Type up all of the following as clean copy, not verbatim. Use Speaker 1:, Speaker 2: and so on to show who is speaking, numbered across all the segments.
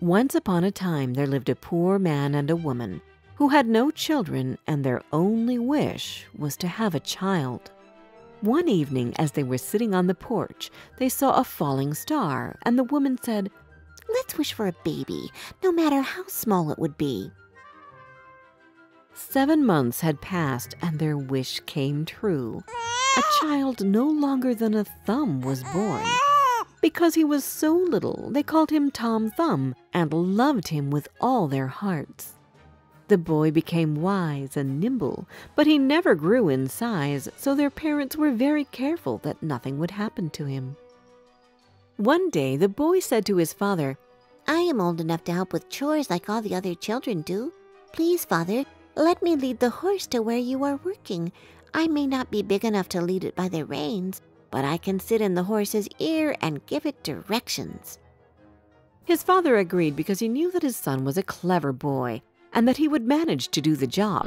Speaker 1: Once upon a time there lived a poor man and a woman who had no children, and their only wish was to have a child. One evening, as they were sitting on the porch, they saw a falling star, and the woman said,
Speaker 2: "Let's wish for a baby, no matter how small it would be."
Speaker 1: 7 months had passed, and their wish came true. A child no longer than a thumb was born. Because he was so little, they called him Tom Thumb and loved him with all their hearts. The boy became wise and nimble, but he never grew in size, so their parents were very careful that nothing would happen to him. One day, the boy said to his father,
Speaker 2: "I am old enough to help with chores like all the other children do. Please, Father, let me lead the horse to where you are working. I may not be big enough to lead it by the reins, but I can sit in the horse's ear and give it directions."
Speaker 1: His father agreed because he knew that his son was a clever boy and that he would manage to do the job.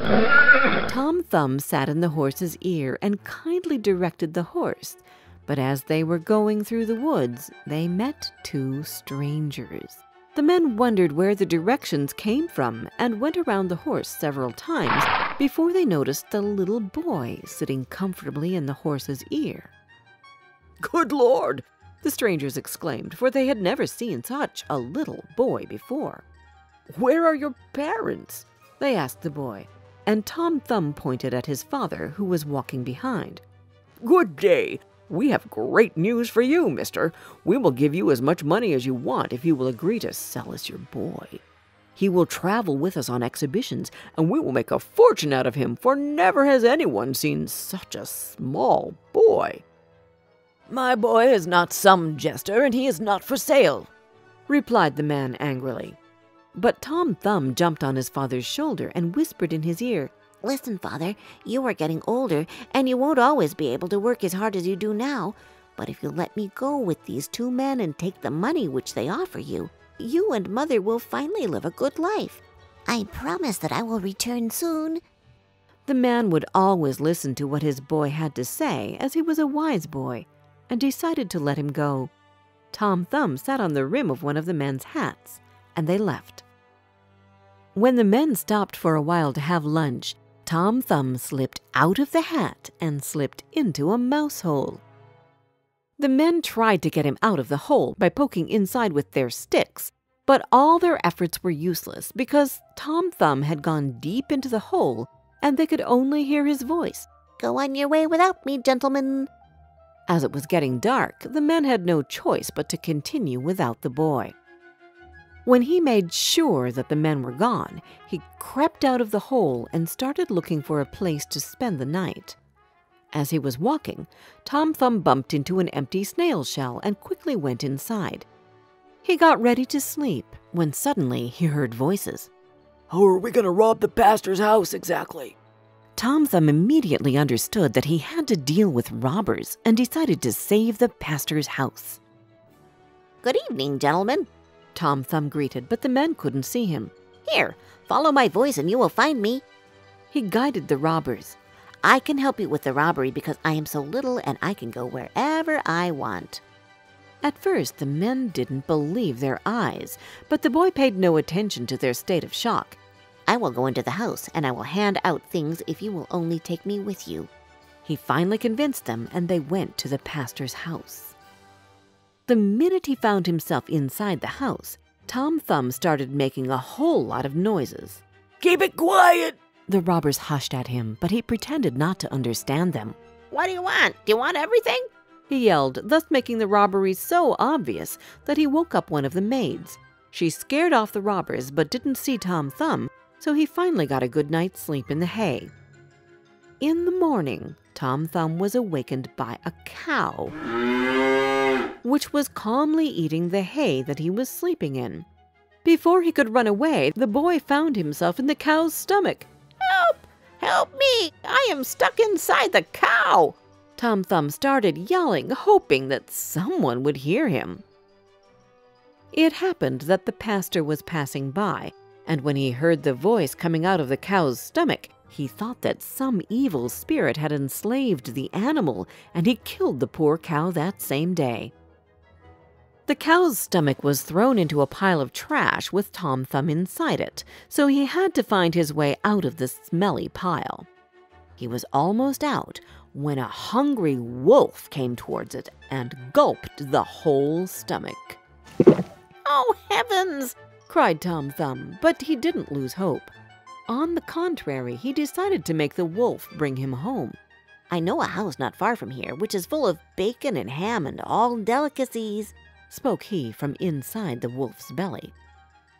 Speaker 1: Tom Thumb sat in the horse's ear and kindly directed the horse, but as they were going through the woods, they met 2 strangers. The men wondered where the directions came from and went around the horse several times before they noticed the little boy sitting comfortably in the horse's ear. "Good Lord!" the strangers exclaimed, for they had never seen such a little boy before. "Where are your parents?" they asked the boy, and Tom Thumb pointed at his father, who was walking behind. "Good day! We have great news for you, mister. We will give you as much money as you want if you will agree to sell us your boy. He will travel with us on exhibitions, and we will make a fortune out of him, for never has anyone seen such a small boy." "My boy is not some jester, and he is not for sale," replied the man angrily. But Tom Thumb jumped on his father's shoulder and whispered in his ear,
Speaker 2: "Listen, Father, you are getting older, and you won't always be able to work as hard as you do now. But if you let me go with these 2 men and take the money which they offer you, you and Mother will finally live a good life. I promise that I will return soon."
Speaker 1: The man would always listen to what his boy had to say, as he was a wise boy, and decided to let him go. Tom Thumb sat on the rim of one of the men's hats, and they left. When the men stopped for a while to have lunch, Tom Thumb slipped out of the hat and slipped into a mouse hole. The men tried to get him out of the hole by poking inside with their sticks, but all their efforts were useless because Tom Thumb had gone deep into the hole and they could only hear his voice.
Speaker 2: "Go on your way without me, gentlemen."
Speaker 1: As it was getting dark, the men had no choice but to continue without the boy. When he made sure that the men were gone, he crept out of the hole and started looking for a place to spend the night. As he was walking, Tom Thumb bumped into an empty snail shell and quickly went inside. He got ready to sleep when suddenly he heard voices. "How are we going to rob the pastor's house exactly?" Tom Thumb immediately understood that he had to deal with robbers and decided to save the pastor's house.
Speaker 2: "Good evening, gentlemen,"
Speaker 1: Tom Thumb greeted, but the men couldn't see him.
Speaker 2: "Here, follow my voice and you will find me."
Speaker 1: He guided the robbers.
Speaker 2: "I can help you with the robbery because I am so little and I can go wherever I want."
Speaker 1: At first, the men didn't believe their eyes, but the boy paid no attention to their state of shock.
Speaker 2: "I will go into the house and I will hand out things if you will only take me with you."
Speaker 1: He finally convinced them, and they went to the pastor's house. The minute he found himself inside the house, Tom Thumb started making a whole lot of noises. "Keep it quiet!" The robbers hushed at him, but he pretended not to understand them.
Speaker 2: "What do you want? Do you want everything?"
Speaker 1: he yelled, thus making the robbery so obvious that he woke up one of the maids. She scared off the robbers but didn't see Tom Thumb, so he finally got a good night's sleep in the hay. In the morning, Tom Thumb was awakened by a cow, which was calmly eating the hay that he was sleeping in. Before he could run away, the boy found himself in the cow's stomach.
Speaker 2: "Help! Help me! I am stuck inside the cow!"
Speaker 1: Tom Thumb started yelling, hoping that someone would hear him. It happened that the pastor was passing by, and when he heard the voice coming out of the cow's stomach, he thought that some evil spirit had enslaved the animal, and he killed the poor cow that same day. The cow's stomach was thrown into a pile of trash with Tom Thumb inside it, so he had to find his way out of the smelly pile. He was almost out when a hungry wolf came towards it and gulped the whole stomach. "Oh, heavens!" cried Tom Thumb, but he didn't lose hope. On the contrary, he decided to make the wolf bring him home.
Speaker 2: "I know a house not far from here, which is full of bacon and ham and all delicacies,"
Speaker 1: spoke he from inside the wolf's belly.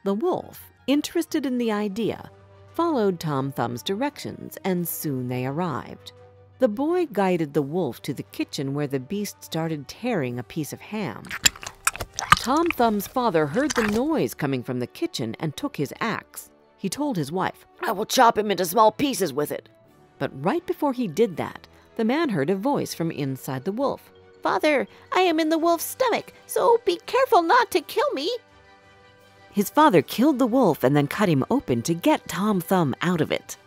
Speaker 1: The wolf, interested in the idea, followed Tom Thumb's directions, and soon they arrived. The boy guided the wolf to the kitchen where the beast started tearing a piece of ham. Tom Thumb's father heard the noise coming from the kitchen and took his axe. He told his wife, "I will chop him into small pieces with it." But right before he did that, the man heard a voice from inside the wolf.
Speaker 2: "Father, I am in the wolf's stomach, so be careful not to kill me."
Speaker 1: His father killed the wolf and then cut him open to get Tom Thumb out of it.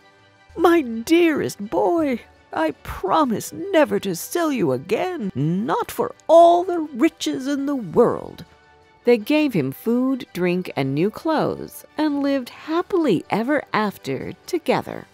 Speaker 1: "My dearest boy, I promise never to sell you again, not for all the riches in the world." They gave him food, drink, and new clothes, and lived happily ever after together.